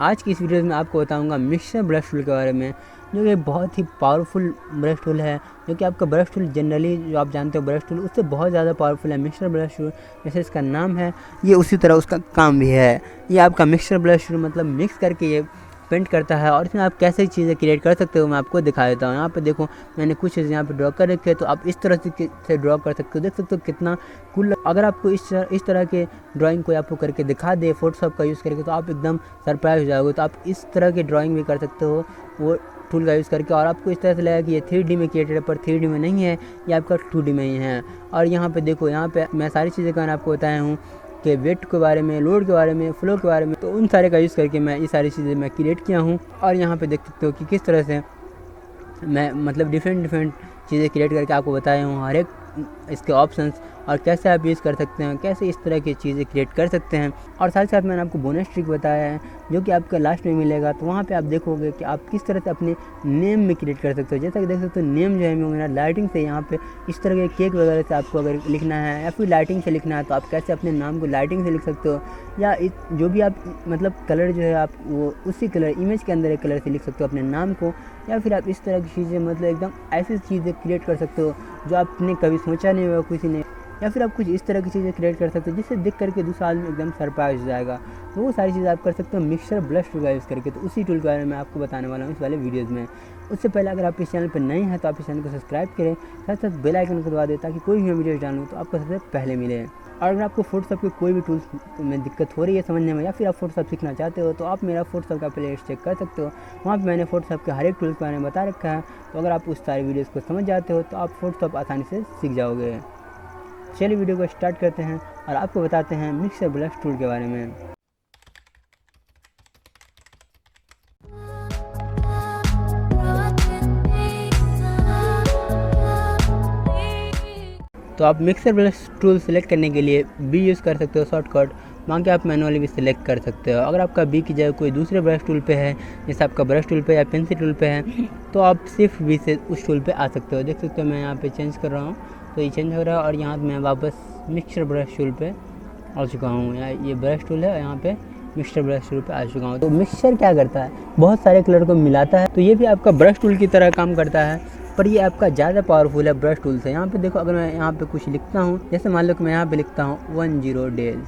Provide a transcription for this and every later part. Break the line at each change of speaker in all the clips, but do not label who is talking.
आज की इस वीडियो में आपको बताऊंगा मिक्सर ब्रश टूल के बारे में, जो कि बहुत ही पावरफुल ब्रश टूल है। जो कि आपका ब्रश टूल जनरली जो आप जानते हो ब्रश टूल उससे बहुत ज़्यादा पावरफुल है मिक्सर ब्रश टूल। जैसे इसका नाम है ये उसी तरह उसका काम भी है। ये आपका मिक्सर ब्रश टूल मतलब मिक्स करके ये पेंट करता है और इसमें आप कैसे चीज़ें क्रिएट कर सकते हो मैं आपको दिखा देता हूँ। यहाँ पे देखो मैंने कुछ चीज़ें यहाँ पे ड्रॉ कर रखी है, तो आप इस तरह से ड्रॉ कर सकते हो। देख सकते हो कितना कूल। अगर आपको इस तरह के ड्राइंग कोई आपको करके दिखा दे फोटोशॉप का यूज़ करके, तो आप एकदम सरप्राइज हो जाओगे। तो आप इस तरह की ड्राइंग भी कर सकते हो वो टूल का यूज़ करके, और आपको इस तरह से लगेगा कि ये 3D में क्रिएटेड है, पर 3D में नहीं है, ये आपका 2D में ही है। और यहाँ पे देखो, यहाँ पे मैं सारी चीज़ें का आपको बताया हूँ कि वेट के बारे में, लोड के बारे में, फ्लो के बारे में, तो उन सारे का यूज़ करके मैं ये सारी चीज़ें मैं क्रिएट किया हूँ। और यहाँ पे देख सकते हो कि किस तरह से मैं मतलब डिफरेंट चीज़ें क्रिएट करके आपको बताया हूँ, हर एक इसके ऑप्शंस और कैसे आप यूज़ कर सकते हैं, कैसे इस तरह की चीज़ें क्रिएट कर सकते हैं। और साथ ही साथ मैंने आपको बोनस ट्रिक बताया है जो कि आपको लास्ट में मिलेगा। तो वहाँ पे आप देखोगे कि आप किस तरह से अपने नेम में क्रिएट कर सकते हो। जैसा कि देख सकते हो नेम जो है मेरा लाइटिंग से, यहाँ पे इस तरह के केक वगैरह से आपको अगर लिखना है या फिर लाइटिंग से लिखना है, तो आप कैसे अपने नाम को लाइटिंग से लिख सकते हो, या जो भी आप मतलब कलर जो है आप वो उसी कलर इमेज के अंदर एक कलर से लिख सकते हो अपने नाम को। या फिर आप इस तरह की चीज़ें मतलब एकदम ऐसी चीज़ें क्रिएट कर सकते हो जो आपने कभी सोचा नहीं होगा किसी ने। या फिर आप कुछ इस तरह की चीज़ें क्रिएट कर सकते हो जिससे देख करके दूसरा आदमी एकदम सरप्राइज हो जाएगा। तो वो सारी चीज़ें आप कर सकते हो मिक्सर ब्रश टूल का यूज़ करके। तो उसी टूल के बारे में आपको बताने वाला हूँ इस वाले वीडियोज़ में। उससे पहले अगर आप इस चैनल पर नए हैं तो आप इस चैनल को सब्सक्राइब करें, साथ साथ बेल आइकन को दबा दें ताकि कोई भी वीडियो डालूँ तो आपको सबसे पहले मिले। और अगर आपको फोटोशॉप के कोई भी टूल्स में दिक्कत हो रही है समझने में, या फिर आप फोटोशॉप सीखना चाहते हो, तो आप मेरा फोटोशॉप का प्लेलिस्ट चेक कर सकते हो। वहाँ पे मैंने फोटोशॉप के हर एक टूल्स के बारे में बता रखा है। तो अगर आप उस सारे वीडियोज़ को समझ जाते हो तो आप फोटोशॉप आसानी से सीख जाओगे। चलिए वीडियो को स्टार्ट करते हैं और आपको बताते हैं मिक्सर ब्रश टूल के बारे में। तो आप मिक्सर ब्रश टूल सेलेक्ट करने के लिए बी यूज़ कर सकते हो शॉर्टकट, वहाँ के आप मैनुअली भी सिलेक्ट कर सकते हो। अगर आपका बी की जगह कोई दूसरे ब्रश टूल पे है, जैसे आपका ब्रश टूल पे या पेंसिल टूल पे है, तो आप सिर्फ बी से उस टूल पे आ सकते हो। देख सकते हो मैं यहाँ पे चेंज कर रहा हूँ, तो ये चेंज हो रहा है और यहाँ मैं वापस मिक्सर ब्रश टूल पे आ चुका हूँ। ये ब्रश टूल है, यहाँ पे मिक्सर ब्रश टूल पे आ चुका हूँ। तो मिक्सचर क्या करता है, बहुत सारे कलर को मिलाता है। तो ये भी आपका ब्रश टूल की तरह काम करता है, पर ये आपका ज़्यादा पावरफुल है ब्रश टूल से। यहाँ पे देखो, अगर मैं यहाँ पे कुछ लिखता हूँ, जैसे मान लो कि मैं यहाँ पे लिखता हूँ 10 डेज़,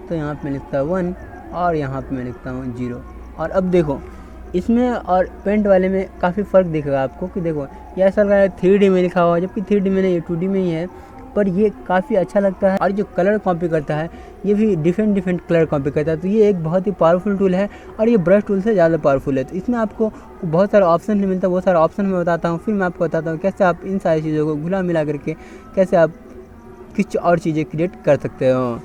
तो यहाँ पे मैं लिखता हूँ 1 और यहाँ पे मैं लिखता हूँ 0। और अब देखो इसमें और पेंट वाले में काफ़ी फ़र्क दिखेगा आपको कि देखो ये ऐसा लग रहा है 3D में लिखा हुआ है, जबकि 3D में नहीं, ये 2D में ही है। पर ये काफ़ी अच्छा लगता है। और जो कलर कॉपी करता है ये भी डिफरेंट कलर कॉपी करता है। तो ये एक बहुत ही पावरफुल टूल है और ये ब्रश टूल से ज़्यादा पावरफुल है। तो इसमें आपको बहुत सारा ऑप्शन नहीं मिलता, वो सारा ऑप्शन मैं बताता हूँ। फिर मैं आपको बताता हूँ कैसे आप इन सारी चीज़ों को घुला मिला करके कैसे आप कुछ और चीज़ें क्रिएट कर सकते हो।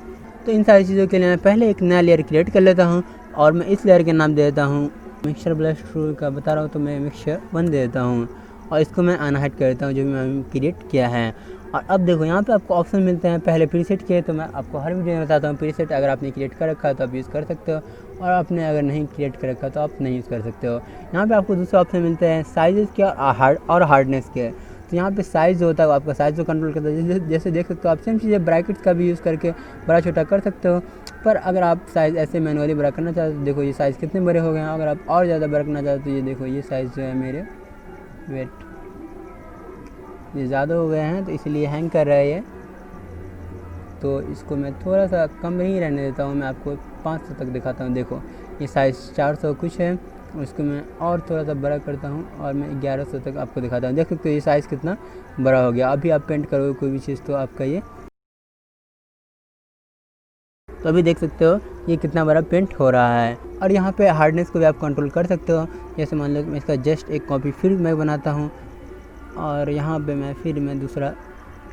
तो इन सारी चीज़ों के लिए मैं पहले एक नया लेयर क्रिएट कर लेता हूँ और मैं इस लेयर के नाम दे देता हूँ मिक्सर ब्रश टूल का बता रहा हूँ, तो मैं मिक्सर 1 दे देता हूँ और इसको मैं अनहाइड कर देता हूँ जो भी मैंने क्रिएट किया है। और अब देखो यहाँ पे आपको ऑप्शन मिलते हैं। पहले प्रीसेट किए, तो मैं आपको हर वीडियो में बताता हूँ प्रीसेट अगर आपने क्रिएट कर रखा है तो आप यूज़ कर सकते हो, और आपने अगर नहीं क्रिएट कर रखा तो आप नहीं यूज़ कर सकते हो। यहाँ पे आपको दूसरे ऑप्शन मिलते हैं साइजेस के और हार्डनेस के। तो यहाँ पे साइज़ होता है, आपका साइज़ को कंट्रोल करता है। जैसे देख सकते हो आप सेम चीज़ें ब्रैकेट्स का भी यूज़ करके बड़ा छोटा कर सकते हो। पर अगर आप साइज़ ऐसे मैनुअली बड़ा करना चाहते हो तो देखो ये साइज़ कितने बड़े हो गए हैं। अगर आप और ज़्यादा बड़ा करना चाहते हो तो ये देखो ये साइज़ जो है मेरे वेट ये ज़्यादा हो गए हैं, तो इसलिए हैंग कर रहा है ये। तो इसको मैं थोड़ा सा कम ही रहने देता हूँ। मैं आपको 500 तक दिखाता हूँ। देखो ये साइज़ 400 कुछ है, उसको मैं और थोड़ा सा बड़ा करता हूँ और मैं 1100 तक आपको दिखाता हूँ। देख सकते हो ये साइज़ कितना बड़ा हो गया। अभी आप पेंट करोगे कोई भी चीज़ तो आपका ये, तो अभी देख सकते हो ये कितना बड़ा पेंट हो रहा है। और यहाँ पे हार्डनेस को भी आप कंट्रोल कर सकते हो। जैसे मान लो मैं इसका जस्ट एक कॉपी फिर मैं बनाता हूँ और यहाँ पे मैं दूसरा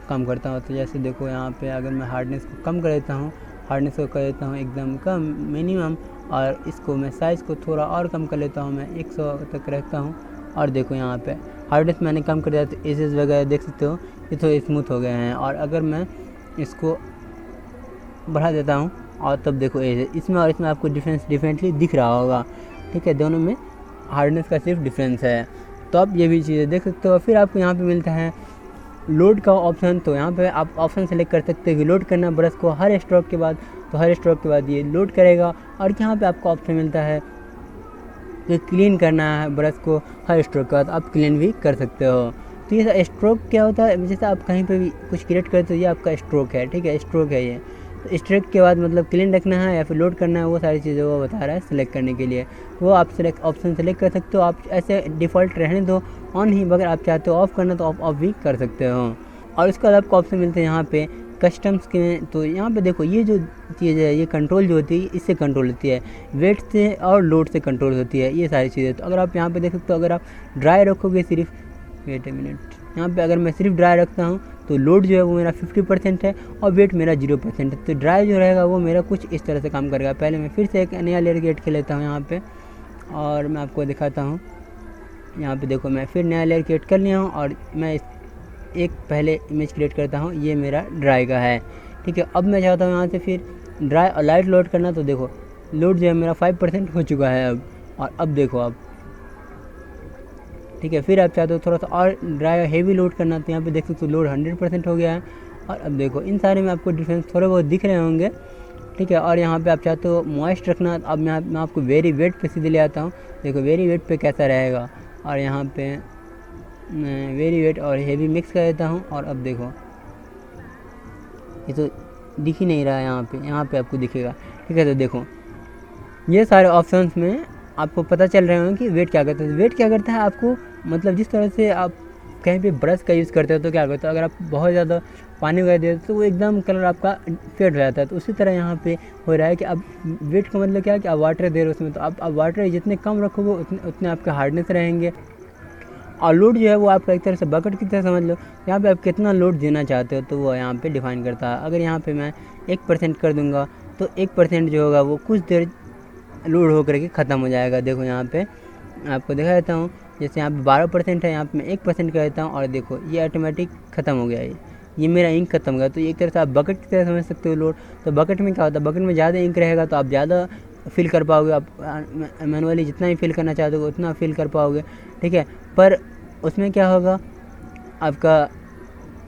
काम करता हूँ। तो जैसे देखो यहाँ पे अगर मैं हार्डनेस को कम कर देता हूँ, हार्डनेस को कर देता हूँ एकदम कम मिनिमम, और इसको मैं साइज़ को थोड़ा और कम कर लेता हूँ, मैं 100 तक रखता हूँ। और देखो यहाँ पे हार्डनेस मैंने कम कर दिया तो एजेस वगैरह देख सकते हो ये थोड़े स्मूथ हो गए हैं। और अगर मैं इसको बढ़ा देता हूँ और तब देखो एज इसमें और इसमें आपको डिफरेंटली दिख रहा होगा। ठीक है, दोनों में हार्डनेस का सिर्फ डिफरेंस है। तो आप ये भी चीज़ें देख सकते हो। फिर आपको यहाँ पे मिलता है लोड का ऑप्शन। तो यहाँ पे आप ऑप्शन सेलेक्ट कर सकते हो कि लोड करना ब्रश को हर स्ट्रोक के बाद तो हर स्ट्रोक के बाद ये लोड करेगा। और यहाँ पे आपको ऑप्शन मिलता है कि क्लीन करना है ब्रश को हर स्ट्रोक के बाद, आप क्लीन भी कर सकते हो। तो ये स्ट्रोक क्या होता है, जैसे आप कहीं पे भी कुछ क्रिएट करते हो, ये आपका स्ट्रोक है, ठीक है, स्ट्रोक है ये। तो स्ट्रोक के बाद मतलब क्लीन रखना है या फिर लोड करना है, वो सारी चीज़ें वो बता रहा है सेलेक्ट करने के लिए। वो आप सेलेक्ट ऑप्शन सेलेक्ट कर सकते हो। आप ऐसे डिफ़ॉल्ट रहने दो ऑन ही, अगर आप चाहते हो ऑफ़ करना तो आप ऑफ भी कर सकते हो। और उसके बाद आपको ऑप्शन मिलते हैं यहाँ पे कस्टम्स के। तो यहाँ पे देखो ये जो चीज़ है, ये कंट्रोल जो होती है इससे कंट्रोल होती है, वेट से और लोड से कंट्रोल होती है, ये सारी चीज़ें। तो अगर आप यहाँ पे देख सकते हो, अगर आप ड्राई रखोगे सिर्फ, वेट ए मिनट, यहाँ पे अगर मैं सिर्फ ड्राई रखता हूँ तो लोड जो है वो मेरा 50% है और वेट मेरा 0% है। तो ड्राई जो रहेगा वो मेरा कुछ इस तरह से काम करेगा। पहले मैं फिर से एक नया लेयर क्रिएट कर लेता हूँ यहाँ पे, और मैं आपको दिखाता हूँ। यहाँ पे देखो मैं फिर नया लेयर क्रिएट कर लिया हूँ और मैं एक पहले इमेज क्रिएट करता हूँ, ये मेरा ड्राई का है, ठीक है। अब मैं चाहता हूँ यहाँ से फिर ड्राई और लाइट लोड करना, तो देखो लोड जो है मेरा 5% हो चुका है अब। और अब देखो अब, ठीक है, फिर आप चाहते हो थोड़ा सा और ड्राई और हेवी लोड करना, तो यहाँ पे देख सकते हो लोड 100% हो गया है। और अब देखो इन सारे में आपको डिफरेंस थोड़े बहुत दिख रहे होंगे, ठीक है। और यहाँ पे आप चाहते हो मॉइस्ट रखना, अब मैं आपको वेरी वेट पे सीधे ले आता हूँ। देखो वेरी वेट पे कैसा रहेगा, और यहाँ पे वेरी वेट और हेवी मिक्स कर देता हूँ। और अब देखो ये तो दिख ही नहीं रहा है, यहाँ पे आपको दिखेगा, ठीक है। तो देखो ये सारे ऑप्शंस में आपको पता चल रहे होंगे कि वेट क्या करता है। वेट क्या करता है आपको, मतलब जिस तरह से आप कहीं पे ब्रश का यूज़ करते हो तो क्या करता है, अगर आप बहुत ज़्यादा पानी वगैरह देते हो तो वो एकदम कलर आपका फेड हो जाता है। तो उसी तरह यहाँ पे हो रहा है कि अब वेट का मतलब क्या है कि आप वाटर दे रहे हो उसमें, तो आप वाटर जितने कम रखोगे उतने आपके हार्डनेस रहेंगे। और लोड जो है वो आपका एक तरह से बकेट की तरह समझ लो, यहाँ पे आप कितना लोड देना चाहते हो तो वो यहाँ पे डिफाइन करता है। अगर यहाँ पे मैं 1% कर दूँगा तो 1% जो होगा वो कुछ देर लोड होकर के ख़त्म हो जाएगा। देखो यहाँ पे आपको दिखा देता हूँ, जैसे यहाँ पे 12% है, यहाँ पे मैं 1% कर देता हूँ और देखो ये ऑटोमेटिक ख़त्म हो गया ये मेरा इंक खत्म हो गया। तो एक तरह से आप बकेट की तरह समझ सकते हो लोड। तो बकेट में क्या होता है, बकेट में ज़्यादा इंक रहेगा तो आप ज़्यादा फिल कर पाओगे, आप मैनुअली जितना भी फिल करना चाहते हो उतना फिल कर पाओगे, ठीक है। पर उसमें क्या होगा, आपका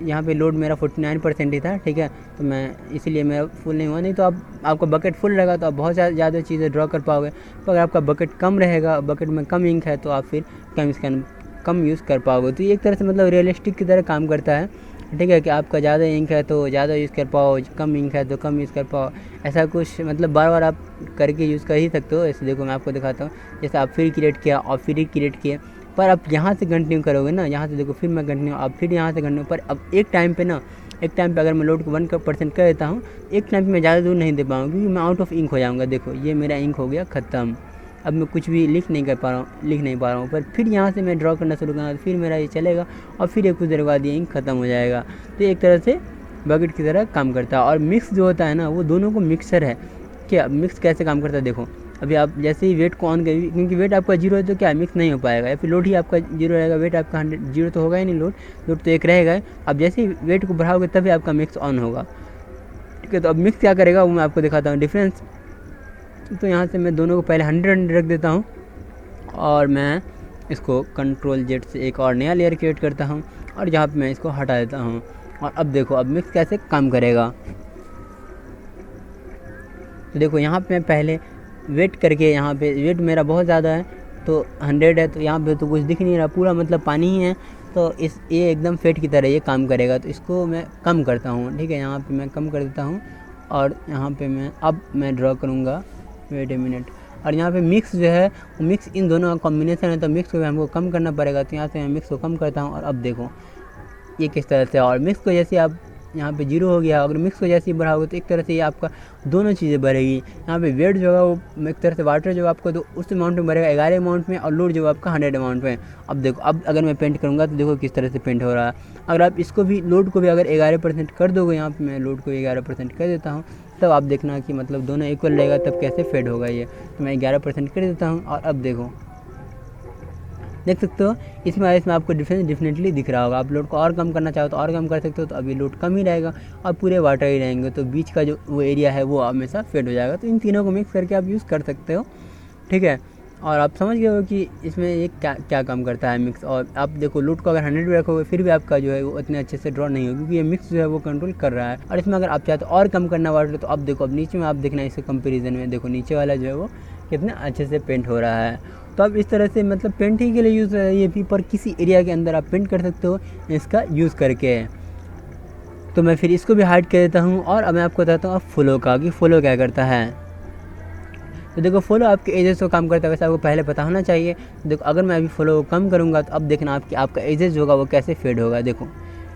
यहाँ पे लोड मेरा 49% ही था, ठीक है। तो मैं इसीलिए मेरा फुल नहीं हुआ, नहीं तो आपका बकेट फुल रहेगा तो आप बहुत ज़्यादा चीज़ें ड्रॉ कर पाओगे। तो अगर आपका बकेट कम रहेगा, बकेट में कम इंक है, तो आप फिर कम यूज़ कर पाओगे। तो ये एक तरह से मतलब रियलिस्टिक की तरह काम करता है, ठीक है, कि आपका ज़्यादा इंक है तो ज़्यादा यूज़ कर पाओ, कम इंक है तो कम यूज़ कर पाओ। ऐसा कुछ मतलब बार बार आप करके यूज़ कर ही सकते हो। ऐसे देखो मैं आपको दिखाता हूँ, जैसे आप फिर क्रिएट किया और फिर क्रिएट किए, पर आप यहाँ से कंटिन्यू करोगे ना, यहाँ से देखो फिर मैं कंटिन्यू, आप फिर यहाँ से कंटिन्यू। पर अब एक टाइम पे अगर मैं लोड को 1% कर देता हूँ, एक टाइम पे मैं ज़्यादा दूर नहीं दे पाऊँगा क्योंकि मैं आउट ऑफ इंक हो जाऊँगा। देखो ये मेरा इंक हो गया ख़त्म, अब मैं कुछ भी लिख नहीं पा रहा हूँ। पर फिर यहाँ से मैं ड्रॉ करना शुरू करूँगा तो फिर मेरा ये चलेगा और फिर ये कुछ देर बाद ये इंक ख़त्म हो जाएगा। तो एक तरह से बकेट की तरह काम करता है। और मिक्स जो होता है ना, वो दोनों को मिक्सर है। क्या मिक्स कैसे काम करता है, देखो अभी आप जैसे ही वेट को ऑन करेंगे, क्योंकि वेट आपका 0 है तो क्या मिक्स नहीं हो पाएगा, या फिर लोड ही आपका 0 रहेगा, वेट आपका 0 तो होगा ही नहीं, लोड तो 1 रहेगा। अब जैसे ही वेट को बढ़ाओगे तभी आपका मिक्स ऑन होगा, ठीक है। तो अब मिक्स क्या करेगा वो मैं आपको दिखाता हूँ डिफरेंस। तो यहाँ से मैं दोनों को पहले 100 रख देता हूँ और मैं इसको Ctrl+Z से एक और नया लेयर क्रिएट करता हूँ और यहाँ पे मैं इसको हटा देता हूँ। और अब देखो अब मिक्स कैसे काम करेगा। तो देखो यहाँ पे मैं पहले वेट करके, यहाँ पे वेट मेरा बहुत ज़्यादा है तो 100 है, तो यहाँ पे तो कुछ दिख नहीं रहा, पूरा मतलब पानी ही है। तो ये एकदम फेट की तरह ये काम करेगा। तो इसको मैं कम करता हूँ, ठीक है, यहाँ पे मैं कम कर देता हूँ और यहाँ पे मैं ड्रॉ करूँगा, वेट ए मिनट। और यहाँ पे मिक्स जो है, मिक्स इन दोनों का कॉम्बिनेशन है, तो मिक्स को हमको कम करना पड़ेगा। तो यहाँ से मैं मिक्स को कम करता हूँ और अब देखो ये किस तरह से। और मिक्स को जैसे आप यहाँ पे 0 हो गया, अगर मिक्स को जैसे ही बढ़ाओगे तो एक तरह से ये आपका दोनों चीज़ें बढ़ेगी। यहाँ पे वेट जो है वो एक तरह से वाटर जो आपको तो उस अमाउंट में बढ़ेगा 11 अमाउंट में, और लोड जो आपका 100 अमाउंट में। अब देखो अब अगर मैं पेंट करूँगा तो देखो किस तरह से पेंट हो रहा है। अगर आप इसको भी लोड को भी अगर 11% कर दोगे, यहाँ पे मैं लोड को 11% कर देता हूँ, तब आप देखना कि मतलब दोनों इक्वल रहेगा, तब कैसे फेड होगा ये। तो मैं 11% कर देता हूँ और अब देखो देख सकते हो इसमें आपको डिफरेंस डेफिनेटली दिख रहा होगा। आप लोड को और कम करना चाहो तो और कम कर सकते हो, तो अभी लोड कम ही रहेगा और पूरे वाटर ही रहेंगे, तो बीच का जो वो एरिया है वो हमेशा फेड हो जाएगा। तो इन तीनों को मिक्स करके आप यूज़ कर सकते हो, ठीक है। और आप समझ गए हो कि इसमें ये क्या क्या काम करता है मिक्स। और आप देखो लूट को अगर 100 भी रखोगे फिर भी आपका जो है वो उतने अच्छे से ड्रॉ नहीं होगा, क्योंकि ये मिक्स जो है वो कंट्रोल कर रहा है। और इसमें अगर आप चाहते हो और कम करना वाटर तो अब देखो, अब नीचे में आप देखना इसके कंपेरिजन में, देखो नीचे वाला जो है वो कितना अच्छे से पेंट हो रहा है। तो अब इस तरह से मतलब पेंटिंग के लिए यूज़ है ये भी, पर किसी एरिया के अंदर आप पेंट कर सकते हो इसका यूज़ करके। तो मैं फिर इसको भी हाइड कर देता हूँ। और अब मैं आपको बताता हूँ अब फ्लो का, कि फ्लो क्या करता है। तो देखो फ्लो आपके एजेस को कम करता है, वैसे आपको पहले पता होना चाहिए। देखो अगर मैं अभी फ्लो को कम करूँगा तो अब देखना आपका एजेस होगा वो कैसे फेड होगा। देखो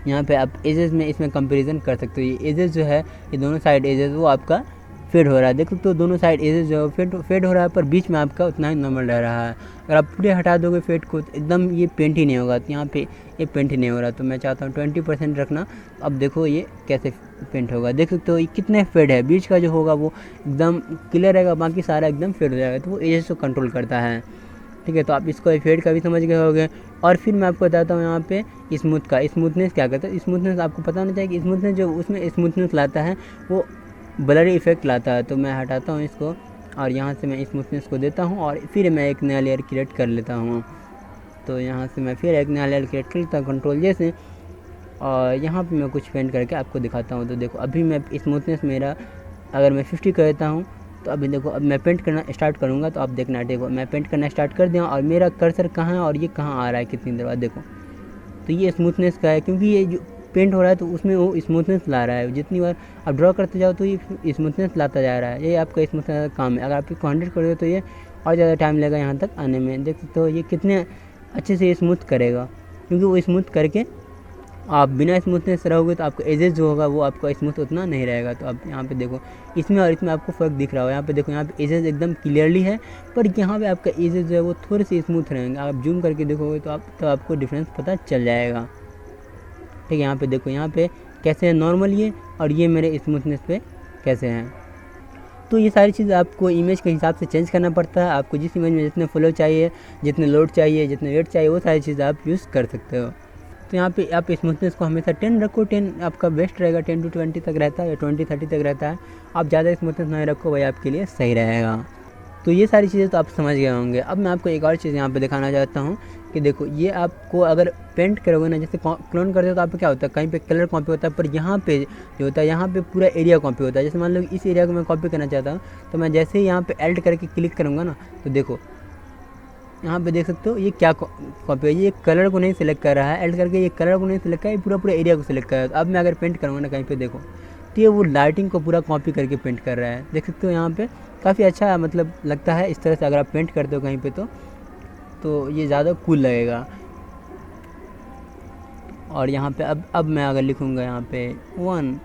यहाँ पे आप एजेस में इसमें कंपैरिजन कर सकते हो। ये एजेस जो है ये दोनों साइड एजेस वो आपका फेड हो रहा है। देखो तो दोनों साइड एजेस जो फेड हो रहा है, पर बीच में आपका उतना ही नॉर्मल रह रहा है। अगर आप पूरे हटा दोगे फेड को तो एकदम ये पेंट ही नहीं होगा। तो यहाँ पे ये पेंट ही नहीं हो रहा, तो मैं चाहता हूँ 20% रखना। अब देखो ये कैसे पेंट होगा, देख सकते हो ये कितने फेड है। बीच का जो होगा वो एकदम क्लियर रहेगा, बाकी सारा एकदम फेड हो जाएगा। तो वो एजेस को कंट्रोल करता है, ठीक है। तो आप इसको फेड का भी समझ गए होंगे। और फिर मैं आपको बताता हूँ यहाँ पे स्मूथ का। स्मूथनेस क्या करता है, स्मूथनेस आपको पता होना चाहिए कि स्मूथनेस जो उसमें स्मूथनेस लाता है वो ब्लरी इफेक्ट लाता है। तो मैं हटाता हूँ इसको और यहाँ से मैं स्मूथनेस को देता हूँ और फिर मैं एक नया लेयर क्रिएट कर लेता हूँ। तो यहाँ से मैं फिर एक नया लेयर क्रिएट कर लेता हूँ कंट्रोल जैसे, और यहाँ पे मैं कुछ पेंट करके आपको दिखाता हूँ। तो देखो अभी मैं स्मूथनेस मेरा अगर मैं 50 कर देता हूँ तो अभी देखो अब मैं पेंट करना स्टार्ट करूँगा तो आप देखना, देखो मैं पेंट करना स्टार्ट कर दिया और मेरा कर्सर कहाँ है और ये कहाँ आ रहा है कितनी देर बाद। देखो तो ये स्मूथनेस का है, क्योंकि ये जो पेंट हो रहा है तो उसमें वो स्मूथनेस ला रहा है। जितनी बार आप ड्रॉ करते जाओ तो ये स्मूथनेस लाता जा रहा है। ये आपका स्मूथनेस का काम है। अगर आप इसको 100 कर दो तो ये और ज़्यादा टाइम लगेगा यहाँ तक आने में। देख सकते हो ये कितने अच्छे से ये स्मूथ करेगा, क्योंकि वो स्मूथ करके आप बिना स्मूथनेस रहोगे तो आपका एजेस जो होगा वो आपका स्मूथ उतना नहीं रहेगा। तो आप यहाँ पे देखो इसमें और इसमें आपको फ़र्क दिख रहा हो। यहाँ पे देखो यहाँ पे एजेस एकदम क्लियरली है, पर यहाँ पे आपका एजेस जो है वो थोड़े से स्मूथ रहेंगे। आप जूम करके देखोगे तो आपको डिफरेंस पता चल जाएगा, ठीक है। यहाँ पे देखो यहाँ पे कैसे है नॉर्मल ये, और ये मेरे स्मूथनेस पे कैसे हैं। तो ये सारी चीज़ आपको इमेज के हिसाब से चेंज करना पड़ता है। आपको जिस इमेज में जितने फ्लो चाहिए, जितने लोड चाहिए, जितने वेट चाहिए, वो सारी चीज़ आप यूज़ कर सकते हो। तो यहाँ पे आप स्मूथनेस को हमेशा 10 रखो, 10 आपका बेस्ट रहेगा। 10 to 20 तक रहता है या 20-30 तक रहता है। आप ज़्यादा स्मूथनेस नहीं रखो, वही आपके लिए सही रहेगा। तो ये सारी चीज़ें तो आप समझ गए होंगे। अब मैं आपको एक और चीज़ यहाँ पे दिखाना चाहता हूँ कि देखो ये आपको अगर पेंट करोगे ना, जैसे क्लोन करते हो तो आपको क्या होता है, कहीं पे कलर कॉपी होता है, पर यहाँ पे जो होता है यहाँ पे पूरा एरिया कॉपी होता है। जैसे मान लो इस एरिया को मैं कॉपी करना चाहता हूँ, तो मैं जैसे ही यहाँ पे एल्ट करके क्लिक करूँगा ना, तो देखो यहाँ पे देख सकते हो ये क्या कॉपी है। ये कलर को नहीं सिलेक्ट कर रहा है, एल्ट करके ये कलर को नहीं सिलेक्ट कर रहा है, पूरा एरिया को सिलेक्ट कर रहा है। तो अब मैं अगर पेंट करूँगा ना कहीं पे, देखो तो ये वो लाइटिंग को पूरा कॉपी करके पेंट कर रहा है। देख सकते हो यहाँ पे काफ़ी अच्छा मतलब लगता है इस तरह से। अगर आप पेंट करते हो कहीं पे तो ये ज़्यादा कूल लगेगा। और यहाँ पे अब मैं अगर लिखूँगा यहाँ पे 1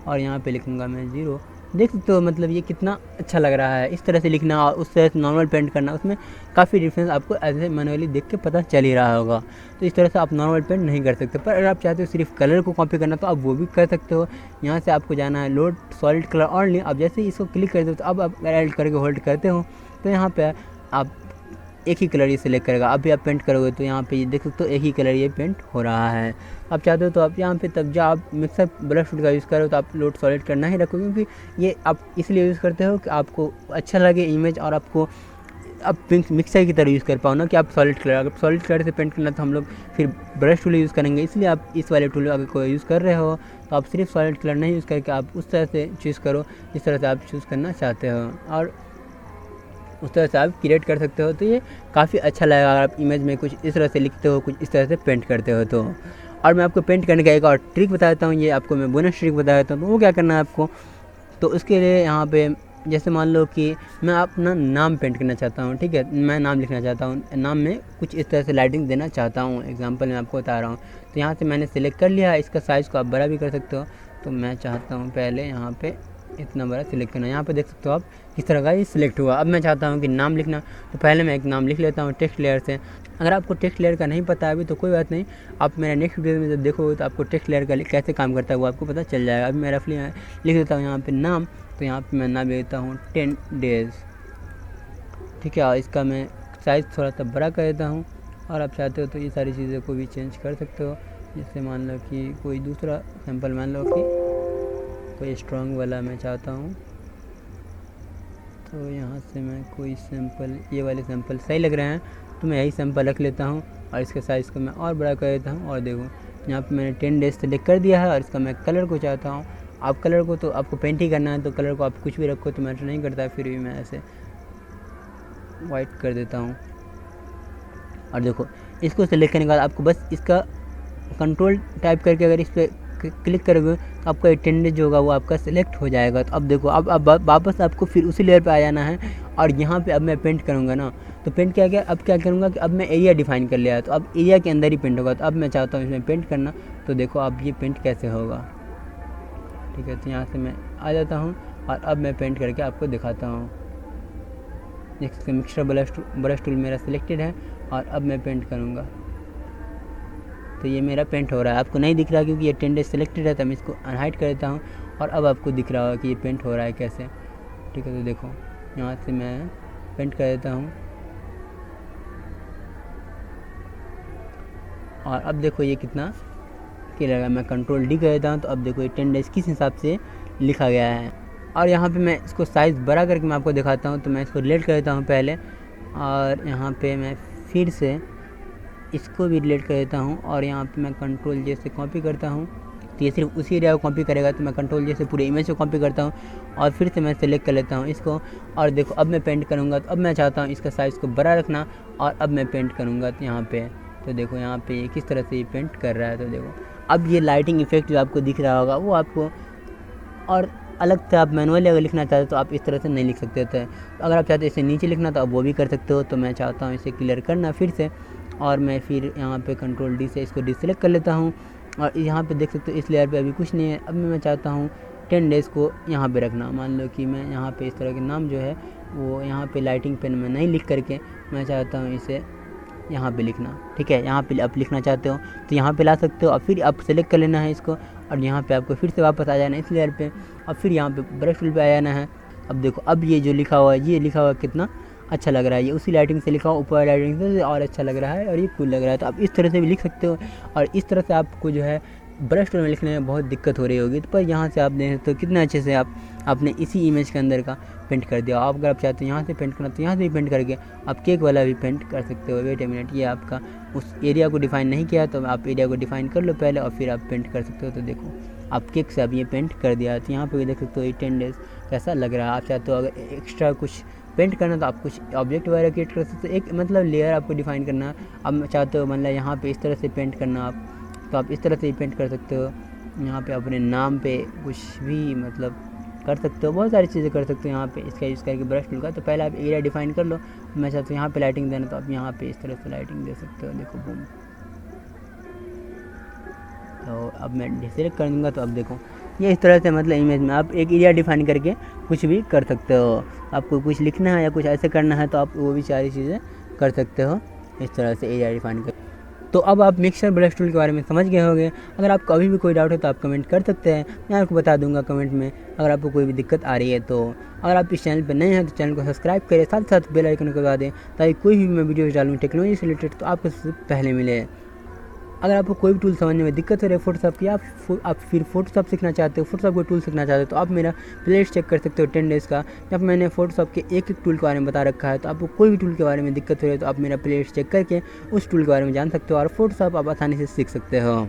और यहाँ पे लिखूँगा मैं 0, देख सकते हो मतलब ये कितना अच्छा लग रहा है। इस तरह से लिखना और उस तरह से नॉर्मल पेंट करना, उसमें काफ़ी डिफरेंस आपको ऐसे मैनुअली देख के पता चल ही रहा होगा। तो इस तरह से आप नॉर्मल पेंट नहीं कर सकते, पर अगर आप चाहते हो सिर्फ कलर को कॉपी करना तो आप वो भी कर सकते हो। यहाँ से आपको जाना है लोड सॉलिड कलर ऑनली। अब जैसे ही इसको क्लिक करते हो तो अब आप ऐड करके होल्ड करते हो तो यहाँ पर आप एक ही कलर ये सिलेक्ट करेगा। अब भी आप पेंट करोगे तो यहाँ पे देख सकते हो एक ही कलर ये पेंट हो रहा है। आप चाहते हो तो आप यहाँ पे तब जब आप मिक्सर ब्रश टूल का यूज़ करो तो आप लोड सॉलिड करना ही रखो, क्योंकि ये आप इसलिए यूज़ करते हो कि आपको अच्छा लगे इमेज और आपको आप मिक्सर की तरह यूज़ कर पाओ ना कि आप सॉलिड कलर। अगर सॉलिड कलर से पेंट करना तो हम लोग फिर ब्रश टूल यूज़ करेंगे, इसलिए आप इस वाले टूल अगर कोई यूज़ कर रहे हो तो आप सिर्फ सॉलिड कलर नहीं यूज़ करके आप उस तरह से चूज़ करो जिस तरह से आप चूज़ करना चाहते हो, और उस तरह से आप क्रिएट कर सकते हो। तो ये काफ़ी अच्छा लगेगा अगर आप इमेज में कुछ इस तरह से लिखते हो, कुछ इस तरह से पेंट करते हो तो। और मैं आपको पेंट करने का एक और ट्रिक बता देता हूँ, ये आपको मैं बोनस ट्रिक बता देता हूँ। तो वो क्या करना है आपको, तो उसके लिए यहाँ पे जैसे मान लो कि मैं अपना नाम पेंट करना चाहता हूँ, ठीक है, मैं नाम लिखना चाहता हूँ, नाम में कुछ इस तरह से लाइटिंग देना चाहता हूँ। एग्जांपल मैं आपको बता रहा हूँ। तो यहाँ से मैंने सिलेक्ट कर लिया, इसका साइज़ को आप बड़ा भी कर सकते हो। तो मैं चाहता हूँ पहले यहाँ पे इतना बड़ा सिलेक्ट करना। यहाँ पे देख सकते हो आप किस तरह का ये सिलेक्ट हुआ। अब मैं चाहता हूँ कि नाम लिखना, तो पहले मैं एक नाम लिख लेता हूँ टेक्स्ट लेयर से। अगर आपको टेक्स्ट लेयर का नहीं पता है अभी तो कोई बात नहीं, आप मेरा नेक्स्ट वीडियो में जब देखोगे तो आपको टेक्स्ट लेयर का कैसे काम करता है वो आपको पता चल जाएगा। अभी मैं रफली लिख देता हूँ यहाँ पे नाम। तो यहाँ पे मैं नाम लिख देता हूँ 10 डेज़, ठीक है। और इसका मैं साइज़ थोड़ा सा बड़ा कर देता हूँ। और आप चाहते हो तो ये सारी चीज़ों को भी चेंज कर सकते हो। जैसे मान लो कि कोई दूसरा सैम्पल, मान लो कि कोई स्ट्रॉन्ग वाला मैं चाहता हूँ, तो यहाँ से मैं कोई सैंपल, ये वाले सैंपल सही लग रहे हैं तो मैं यही सैंपल रख लेता हूँ और इसके साइज़ को मैं और बड़ा कर देता हूँ। और देखो यहाँ पे मैंने 10 डेज सेलेक्ट कर दिया है और इसका मैं कलर को चाहता हूँ। आप कलर को तो आपको पेंट ही करना है तो कलर को आप कुछ भी रखो तो मैटर नहीं करता है, फिर भी मैं ऐसे वाइट कर देता हूँ। और देखो इसको सेलेक्ट करने के बाद आपको बस इसका कंट्रोल टाइप करके अगर इस पर क्लिक करोगे तो आपका अटेंडेंस जो होगा वो आपका सिलेक्ट हो जाएगा। तो अब देखो अब वापस आपको फिर उसी लेयर पे आ जाना है और यहाँ पे अब मैं पेंट करूँगा ना, तो पेंट क्या क्या अब क्या करूँगा कि अब मैं एरिया डिफाइन कर लिया है तो अब एरिया के अंदर ही पेंट होगा। तो अब मैं चाहता हूँ इसमें पेंट करना, तो देखो अब ये पेंट कैसे होगा। ठीक है, तो यहाँ से मैं आ जाता हूँ और अब मैं पेंट करके आपको दिखाता हूँ। देख सकते मिक्सचर ब्रश टूल मेरा सिलेक्टेड है और अब मैं पेंट करूँगा तो ये मेरा पेंट हो रहा है। आपको नहीं दिख रहा क्योंकि ये 10 डेज सिलेक्टेड है, तो मैं इसको अनहाइड कर देता हूँ और अब आपको दिख रहा होगा कि ये पेंट हो रहा है कैसे। ठीक है, तो देखो यहाँ से मैं पेंट कर देता हूँ और अब देखो ये कितना क्लियर है। मैं कंट्रोल डी कर देता हूँ तो अब देखो ये 10 डेज किस हिसाब से लिखा गया है। और यहाँ पे मैं इसको साइज़ बड़ा करके मैं आपको दिखाता हूँ। तो मैं इसको डिलीट कर देता हूँ पहले और यहाँ पे मैं फिर से इसको भी डिलीट कर देता हूँ और यहाँ पे मैं कंट्रोल जे से कॉपी करता हूँ तो ये सिर्फ उसी एरिया को कॉपी करेगा। तो मैं कंट्रोल जे से पूरे इमेज को कॉपी करता हूँ और फिर से मैं सेलेक्ट कर लेता हूँ इसको और देखो अब मैं पेंट करूँगा। तो अब मैं चाहता हूँ इसका साइज़ को बड़ा रखना और अब मैं पेंट करूँगा तो यहाँ पे तो देखो यहाँ पे ये किस तरह से ये पेंट कर रहा है। तो देखो अब ये लाइटिंग इफेक्ट जो आपको दिख रहा होगा वो आपको और अलग से आप मैनुअली अगर लिखना चाहते हो तो आप इस तरह से नहीं लिख सकते थे। अगर आप चाहते हो इसे नीचे लिखना तो आप वो भी कर सकते हो। तो मैं चाहता हूँ इसे क्लियर करना फिर से और मैं फिर यहाँ पे कंट्रोल डी से इसको डिसेलेक्ट कर लेता हूँ और यहाँ पे देख सकते हो इस लेयर पे अभी कुछ नहीं है। अब मैं चाहता हूँ 10 डेज़ को यहाँ पे रखना। मान लो कि मैं यहाँ पे इस तरह के नाम जो है वो यहाँ पे लाइटिंग पेन में नहीं लिख करके मैं चाहता हूँ इसे यहाँ पे लिखना। ठीक है, यहाँ पे आप लिखना चाहते हो तो यहाँ पे ला सकते हो और फिर आप सेलेक्ट कर लेना है इसको और यहाँ पे आपको फिर से वापस आ जाना है इस लेयर पे और फिर यहाँ पे ब्रश टूल पे आ जाना है। अब देखो अब ये जो लिखा हुआ है ये लिखा हुआ कितना अच्छा लग रहा है, ये उसी लाइटिंग से लिखा हुआ ऊपर लाइटिंग से और अच्छा लग रहा है और ये कूल लग रहा है। तो आप इस तरह से भी लिख सकते हो और इस तरह से आपको जो है ब्रश टूल में लिखने में बहुत दिक्कत हो रही होगी तो पर यहाँ से आप देख सकते हो कितना अच्छे से आपने इसी इमेज के अंदर का पेंट कर दिया। आप अगर आप चाहते हो यहाँ से पेंट करना तो यहाँ से भी पेंट करके आप केक वाला भी पेंट कर सकते हो। वेट ए मिनट, ये आपका उस एरिया को डिफाइन नहीं किया तो आप एरिया को डिफाइन कर लो पहले और फिर आप पेंट कर सकते हो। तो देखो आप केक से आप ये पेंट कर दिया। तो यहाँ पे भी देख सकते हो ये 10 डेज़ कैसा लग रहा है। आप चाहते हो अगर एक्स्ट्रा कुछ पेंट करना तो आप कुछ ऑब्जेक्ट वगैरह क्रिएट कर सकते हो। एक मतलब लेयर आपको डिफाइन करना। अब चाहते हो मतलब यहाँ पे इस तरह से पेंट करना आप तो आप इस तरह से ही पेंट कर सकते हो। यहाँ पे अपने नाम पे कुछ भी मतलब कर सकते हो, बहुत सारी चीज़ें कर सकते हो यहाँ पे इसका यूज़ करके ब्रश टूल का। तो पहले आप एरिया डिफाइन कर लो। मैं चाहता हूँ यहाँ पे लाइटिंग देना तो आप यहाँ पे इस तरह से लाइटिंग दे सकते हो। देखो बूम। तो अब मैं डिसेलेक्ट कर दूँगा तो अब देखो ये इस तरह से मतलब इमेज में आप एक एरिया डिफाइन करके कुछ भी कर सकते हो। आपको कुछ लिखना है या कुछ ऐसे करना है तो आप वो भी सारी चीज़ें कर सकते हो इस तरह से एरिया डिफाइन कर। तो अब आप मिक्सचर ब्रश टूल के बारे में समझ गए होंगे। अगर आपको अभी भी कोई डाउट है तो आप कमेंट कर सकते हैं, मैं आपको बता दूंगा कमेंट में अगर आपको कोई भी दिक्कत आ रही है तो। अगर आप इस चैनल पर नए हैं तो चैनल को सब्सक्राइब करें, साथ साथ बेल आइकन को दबा दें ताकि कोई भी मैं वीडियो डालूँ टेक्नोलॉजी से रिलेटेड तो आपको सबसे पहले मिले। अगर आपको कोई भी टूल समझने में दिक्कत हो रही है फोटोशॉप की, आप फिर फोटोशॉप सीखना चाहते हो, फोटोशॉप को टूल सीखना चाहते हो तो आप मेरा प्लेलिस्ट चेक कर सकते हो 10 डेज़ का। जब मैंने फोटोशॉप के एक टूल के बारे में बता रखा है। तो आपको कोई भी टूल के बारे में दिक्कत हो रही है तो आप मेरा प्लेलिस्ट चेक करके उस टूल के बारे में जान सकते हो और फोटोशॉप आप आसानी से सीख सकते हो।